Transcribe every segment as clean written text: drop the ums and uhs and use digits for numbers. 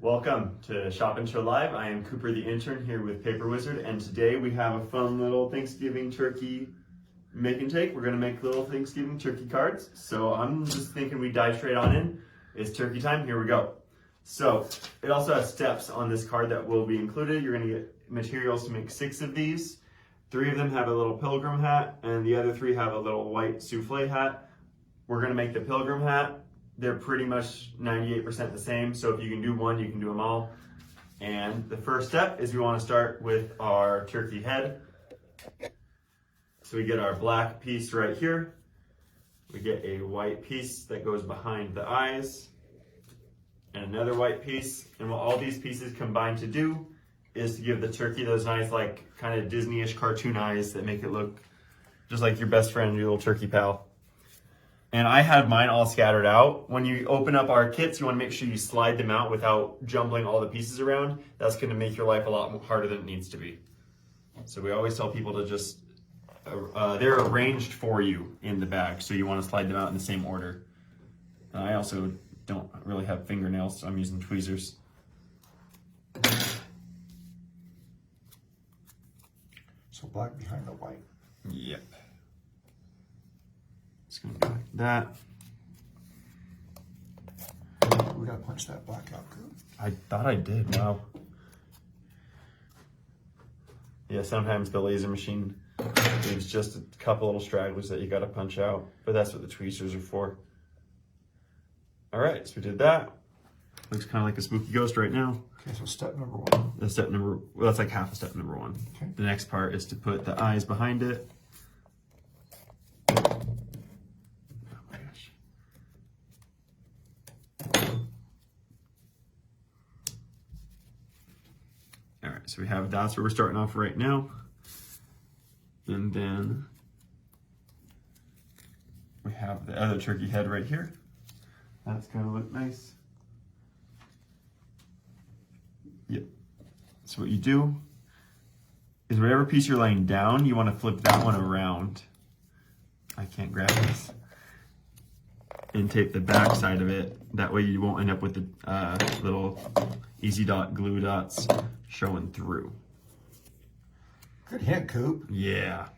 Welcome to Shop and Show Live. I am Cooper the intern here with Paper Wizard, and today we have a fun little Thanksgiving turkey make and take. We're gonna make little Thanksgiving turkey cards. So I'm just thinking we dive straight on in. It's turkey time, here we go. So it also has steps on this card that will be included. You're gonna get materials to make 6 of these. 3 of them have a little pilgrim hat, and the other 3 have a little white souffle hat. We're gonna make the pilgrim hat. They're pretty much 98% the same, so if you can do one, you can do them all. And the first step is we want to start with our turkey head. So we get our black piece right here. We get a white piece that goes behind the eyes, and another white piece. And what all these pieces combine to do is to give the turkey those nice, like, kind of Disney-ish cartoon eyes that make it look just like your best friend, your little turkey pal. And I had mine all scattered out. When you open up our kits, you want to make sure you slide them out without jumbling all the pieces around. That's going to make your life a lot harder than it needs to be. So we always tell people to just, they're arranged for you in the bag, so you want to slide them out in the same order. I also don't really have fingernails, so I'm using tweezers. So black behind the white. Yep. It's gonna be like that. We gotta punch that black out, Coop. I thought I did, wow. Yeah, sometimes the laser machine leaves just a couple little stragglers that you gotta punch out, but that's what the tweezers are for. All right, so we did that. Looks kind of like a spooky ghost right now. Okay, so step number 1. Well, that's like half of step number 1. Okay. The next part is to put the eyes behind it. All right, so we have, that's where we're starting off right now. And then we have the other turkey head right here. That's gonna look nice. Yep. So what you do is whatever piece you're laying down, you wanna flip that one around. I can't grab this. And tape the back side of it. That way you won't end up with the little easy dot glue dots showing through. Good hint, Coop. Yeah.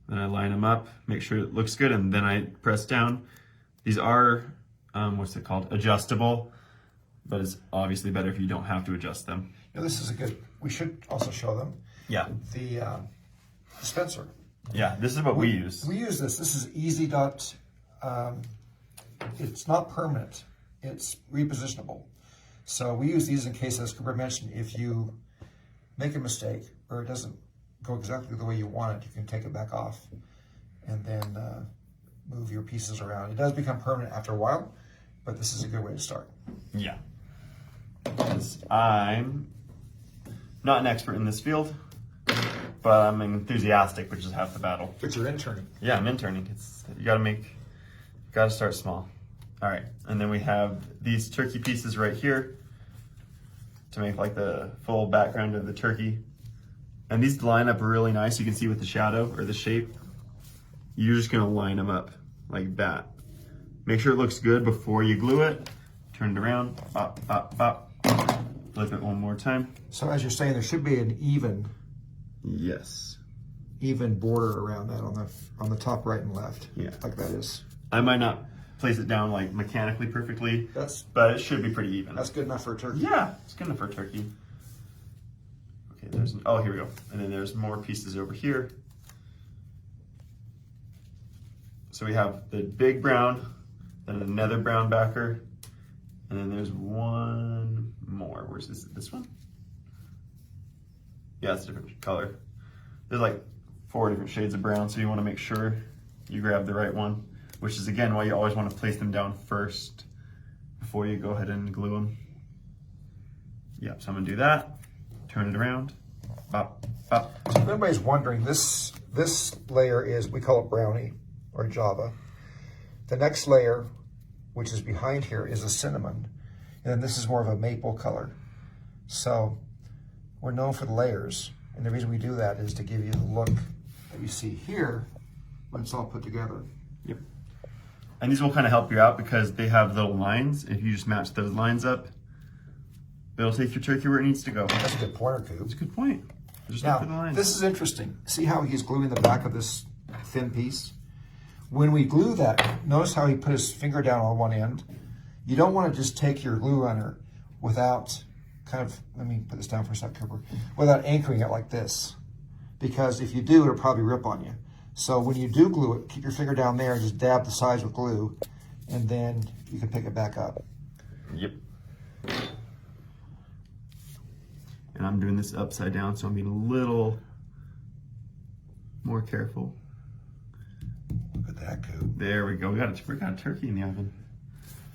Then I line them up, make sure it looks good, and then I press down. These are, what's it called? Adjustable, but it's obviously better if you don't have to adjust them. Now this is a good, we should also show them. Yeah. The dispenser. Yeah, this is what we use. We use this. This is easy dot. It's not permanent. It's repositionable. So we use these in case, as Cooper mentioned, if you make a mistake or it doesn't go exactly the way you want it, you can take it back off and then move your pieces around. It does become permanent after a while, but this is a good way to start. Yeah. I'm not an expert in this field, but I'm enthusiastic, which is half the battle. But you're interning. Yeah, I'm interning. You gotta start small. All right, and then we have these turkey pieces right here to make like the full background of the turkey. And these line up really nice. You can see with the shadow or the shape. You're just gonna line them up like that. Make sure it looks good before you glue it. Turn it around, bop, bop, bop. Flip it one more time. So as you're saying, there should be an even border around that on the top right and left. Yeah. Like that is. I might not place it down like mechanically perfectly, but it should be pretty even. That's good enough for a turkey. Yeah, it's good enough for a turkey. Okay, here we go. And then there's more pieces over here. So we have the big brown, then another brown backer, and then there's one more. Where's this one? Yeah, it's a different color. There's like 4 different shades of brown, so you want to make sure you grab the right one, which is again why you always want to place them down first before you go ahead and glue them. Yep, so I'm gonna do that, turn it around, bop, bop. So if anybody's wondering, this layer is, we call it brownie or Java. The next layer, which is behind here, is a cinnamon. And then this is more of a maple color. So we're known for the layers. And the reason we do that is to give you the look that you see here when it's all put together. Yep. And these will kind of help you out because they have little lines. If you just match those lines up, It'll take your turkey where it needs to go. That's a good pointer, Coop. That's a good point. Just look for the Now, lines. this is interesting. See how he's gluing the back of this thin piece? When we glue that, notice how he put his finger down on one end. You don't want to just take your glue runner without let me put this down for a second, Cooper, without anchoring it like this. Because if you do, it'll probably rip on you. So when you do glue it, keep your finger down there and just dab the sides with glue, and then you can pick it back up. Yep. And I'm doing this upside down, so I'm being a little more careful. Look at that, Coop. There we go. We got a turkey in the oven.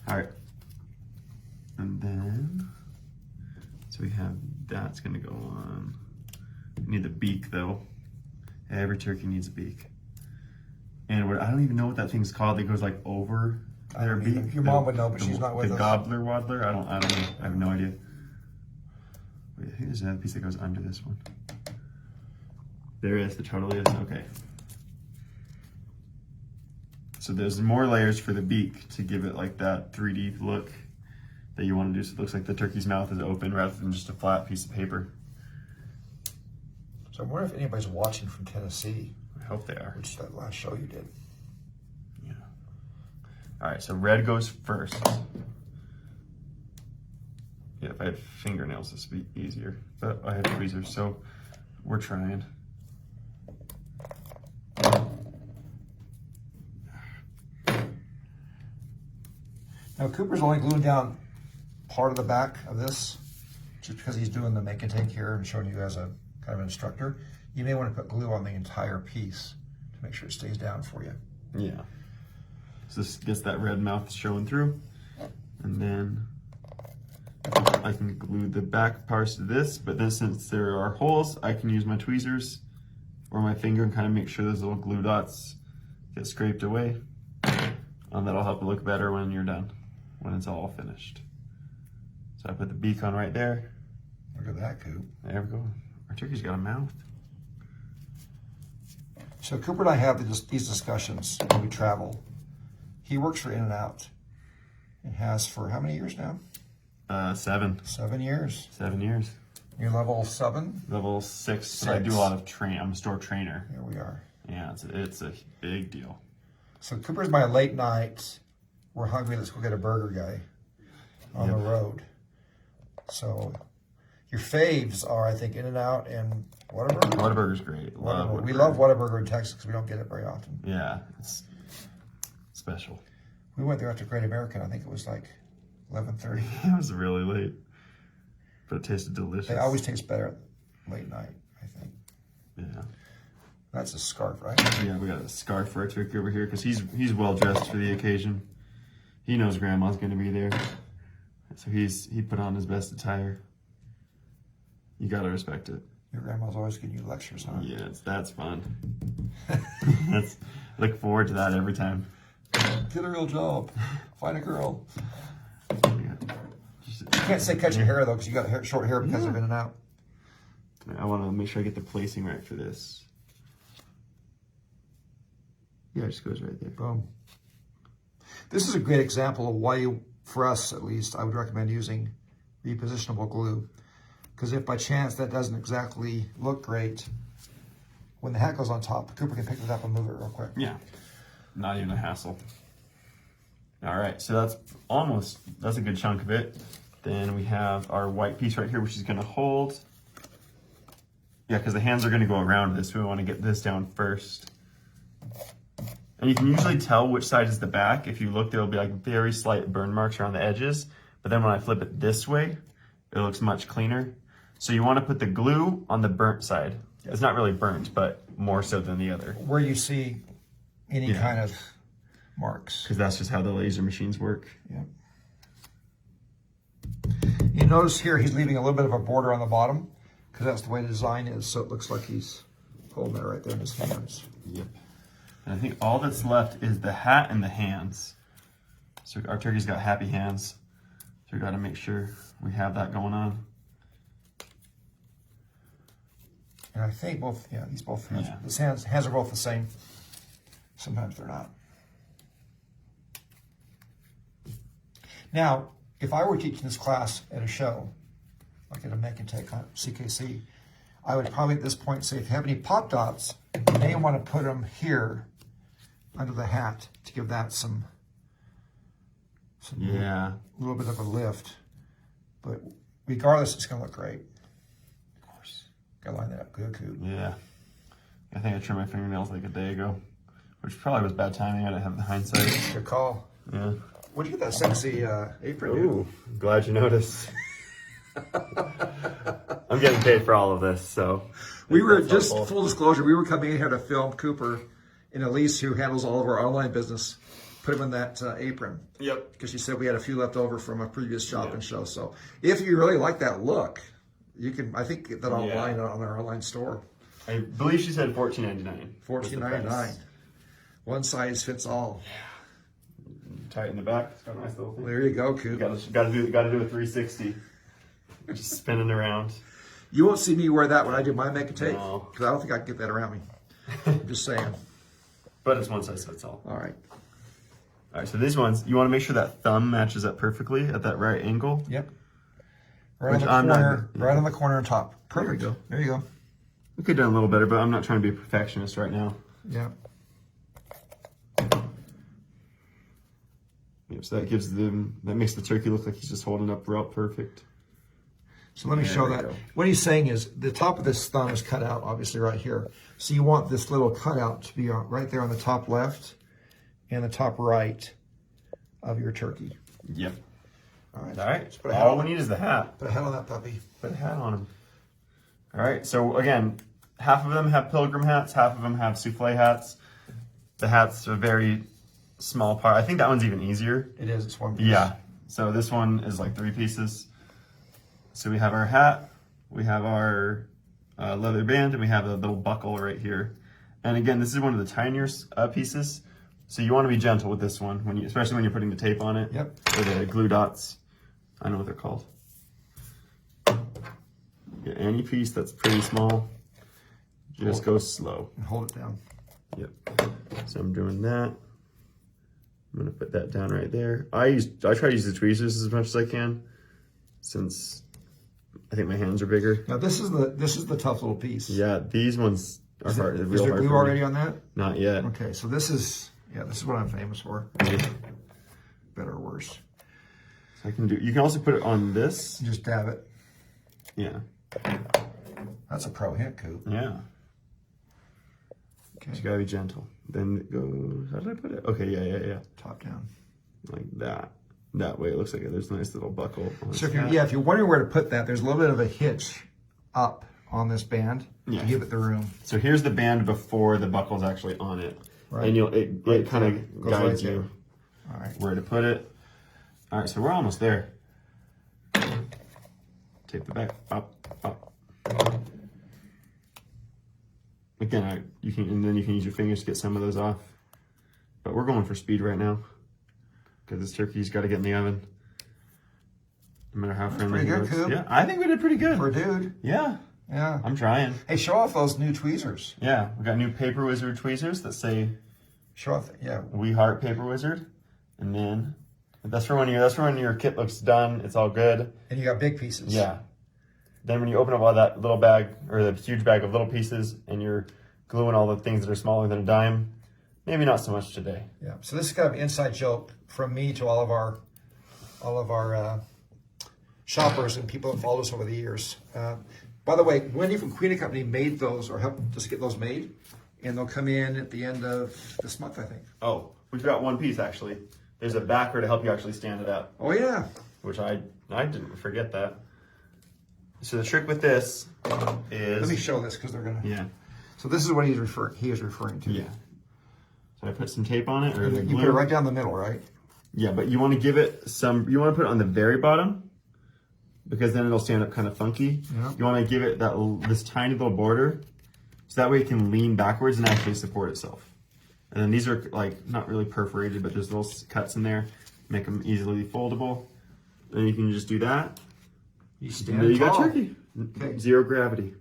All right. And then, so we have that's gonna go on. We need the beak though. Every turkey needs a beak. And I don't even know what that thing's called that goes like over their beak. Your mom would know, but she's not with us. The gobbler waddler? I don't know. I have no idea. Wait, I think there's another piece that goes under this one. There is, there totally is, okay. So there's more layers for the beak to give it like that 3D look that you want to do. So it looks like the turkey's mouth is open rather than just a flat piece of paper. So I wonder if anybody's watching from Tennessee. I hope they are. Which that last show you did. Yeah. All right, so red goes first. Yeah, if I had fingernails, this would be easier. But I had tweezers, so we're trying. Now Cooper's only gluing down part of the back of this, just because he's doing the make and take here and showing you as a kind of instructor. You may want to put glue on the entire piece to make sure it stays down for you. Yeah. So this gets that red mouth showing through. And then I can glue the back parts to this, but then since there are holes, I can use my tweezers or my finger and kind of make sure those little glue dots get scraped away. And that'll help it look better when you're done, when it's all finished. So I put the beak on right there. Look at that, Coop. There we go. Our turkey's got a mouth. So Cooper and I have these discussions when we travel. He works for In-N-Out and has for how many years now? 7. 7 years. 7 years. You're level 7? Level 6. So I do a lot of I'm a store trainer. Here we are. Yeah, it's a big deal. So Cooper's my late night. We're hungry. Let's go get a burger guy on the road. So your faves are, I think, In-N-Out and Whataburger. Whataburger's great. We love Whataburger in Texas because we don't get it very often. Yeah, it's special. We went there after Great American. I think it was like 11:30. It was really late, but it tasted delicious. They always taste better at late night, I think. Yeah. That's a scarf, right? Yeah, we got a scarf for our turkey over here because he's well dressed for the occasion. He knows Grandma's going to be there, so he put on his best attire. You got to respect it. Your grandma's always giving you lectures, huh? Yeah, that's fun. Look forward to that every time. Get a real job. Find a girl. Yeah. You can't say cut your hair though, because you got short hair because of In-N-Out. I want to make sure I get the placing right for this. Yeah, it just goes right there. Boom. This is a great example of why for us at least, I would recommend using repositionable glue. Because if by chance that doesn't exactly look great, when the hat goes on top, Cooper can pick it up and move it real quick. Yeah, not even a hassle. All right, so that's a good chunk of it. Then we have our white piece right here, which is gonna hold. Yeah, because the hands are gonna go around this. We wanna get this down first. And you can usually tell which side is the back. If you look, there'll be like very slight burn marks around the edges. But then when I flip it this way, it looks much cleaner. So you wanna put the glue on the burnt side. It's not really burnt, but more so than the other. Where you see any kind of marks. Because that's just how the laser machines work. Yeah. You notice here he's leaving a little bit of a border on the bottom because that's the way the design is. So it looks like he's holding it right there in his hands. Yep. And I think all that's left is the hat and the hands. So our turkey's got happy hands. So we got to make sure we have that going on. And I think these both hands, hands are both the same. Sometimes they're not. Now, if I were teaching this class at a show, like in a make and take on CKC. I would probably at this point say if you have any pop dots, you may want to put them here under the hat to give that some yeah, little bit of a lift. But regardless, it's going to look great. Of course. Got to line that up good, Coop. Yeah. I think I trimmed my fingernails like a day ago, which probably was bad timing. I didn't have the hindsight. Good call. Yeah. Where'd you get that sexy apron? Ooh, glad you noticed. I'm getting paid for all of this, so. We were just full disclosure. We were coming in here to film Cooper and Elise, who handles all of our online business. Put him in that apron. Yep. Because she said we had a few left over from a previous shop and show. So if you really like that look, you can. I think get that online on our online store. I believe she said $14.99. $14.99. One size fits all. Tighten the back. It's got a nice little thing. There you go, Coop. Got to do a 360. Just spinning around. You won't see me wear that when I do my make and take, No. because I don't think I can get that around me. I'm just saying. But it's one size fits all. All right. All right, so these ones, you want to make sure that thumb matches up perfectly at that right angle. Yep. Right on the corner. Right on the corner and top. Perfect. There you go. We could have done a little better, but I'm not trying to be a perfectionist right now. Yeah. Yep, so that makes the turkey look like he's just holding up real perfect. So let me show that. What he's saying is the top of this thumb is cut out, obviously, right here. So you want this little cutout to be right there on the top left and the top right of your turkey. Yep. All right. All right. All we need is the hat. Put a hat on that puppy. Put a hat on him. All right. So again, half of them have pilgrim hats, half of them have souffle hats. The hat's a very small part. I think that one's even easier. It is. It's one piece. Yeah. So this one is like 3 pieces. So we have our hat, we have our leather band, and we have a little buckle right here. And again, this is one of the tinier pieces. So you want to be gentle with this one, especially when you're putting the tape on it. Yep. Or the glue dots. I know what they're called. Yeah, any piece that's pretty small, just go slow. And hold it down. Yep. So I'm doing that. I'm gonna put that down right there. I try to use the tweezers as much as I can, since I think my hands are bigger. Now this is the tough little pice. Yeah, these ones are hard. Is there glue already on that? Not yet. Okay, so this is what I'm famous for. Better or worse. So I can do. You can also put it on this. Just dab it. Yeah. That's a pro hint, Coop. Yeah. Okay. You gotta be gentle. Then it goes. How did I put it? Okay. Yeah. Top down. Like that. That way it looks like there's a nice little buckle. So if you're wondering where to put that, there's a little bit of a hitch up on this band to give it the room. So here's the band before the buckle's actually on it. Right. And it kind of guides you where to put it. All right, so we're almost there. Tape the back, up. Again, then you can use your fingers to get some of those off. But we're going for speed right now, because this turkey's got to get in the oven. No matter how friendly it looks. Yeah, I think we did pretty good. For a dude. Yeah. Yeah. I'm trying. Hey, show off those new tweezers. Yeah, we got new Paper Wizard tweezers that say show off, We Heart Paper Wizard. And then that's for when your kit looks done, it's all good. And you got big pieces. Yeah. Then when you open up all that little bag or the huge bag of little pieces and you're gluing all the things that are smaller than a dime, maybe not so much today. Yeah. So this is kind of an inside joke from me to all of our shoppers and people that followed us over the years. By the way, Wendy from Queen & Company made those, or helped us get those made, and they'll come in at the end of this month, I think. Oh, we've got one piece actually. There's a backer to help you actually stand it up. Oh yeah. Which I didn't forget that. So the trick with this is... Let me show this because they're gonna... Yeah. So this is what he is referring to. Yeah. So I put some tape on it, or you put it right down the middle, right? Yeah, but you want to give it some... You want to put it on the very bottom, because then it'll stand up kind of funky. Yeah. You want to give it this tiny little border, so that way it can lean backwards and actually support itself. And then these are like not really perforated, but there's little cuts in there, make them easily foldable. Then you can just do that. You stand and then you tall. got turkey. Okay. Zero gravity.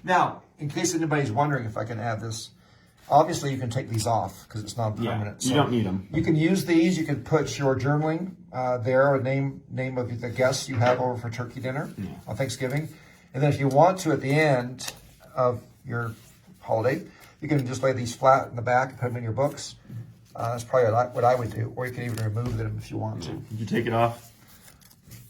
Now, in case anybody's wondering if I can add this, Obviously, you can take these off because it's not permanent. You don't need them. You can use these. You can put your journaling there, or name of the guests you have over for turkey dinner on Thanksgiving. And then if you want to, at the end of your holiday, you can just lay these flat in the back and put them in your books. That's probably what I would do. Or you can even remove them if you want to. You take it off.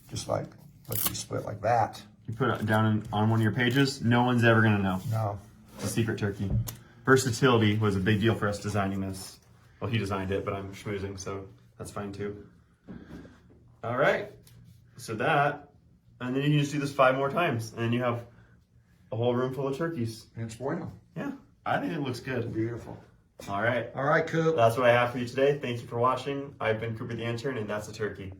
Just like, let's split like that. You put it down on one of your pages. No one's ever going to know. No. It's a secret turkey. Versatility was a big deal for us designing this. Well, he designed it, but I'm schmoozing, so that's fine too. All right. So that, and then you can just do this 5 more times, and then you have a whole room full of turkeys. And it's bueno. Yeah, I think it looks good. Beautiful. All right. All right, Coop. That's what I have for you today. Thank you for watching. I've been Cooper the Intern, and that's a turkey.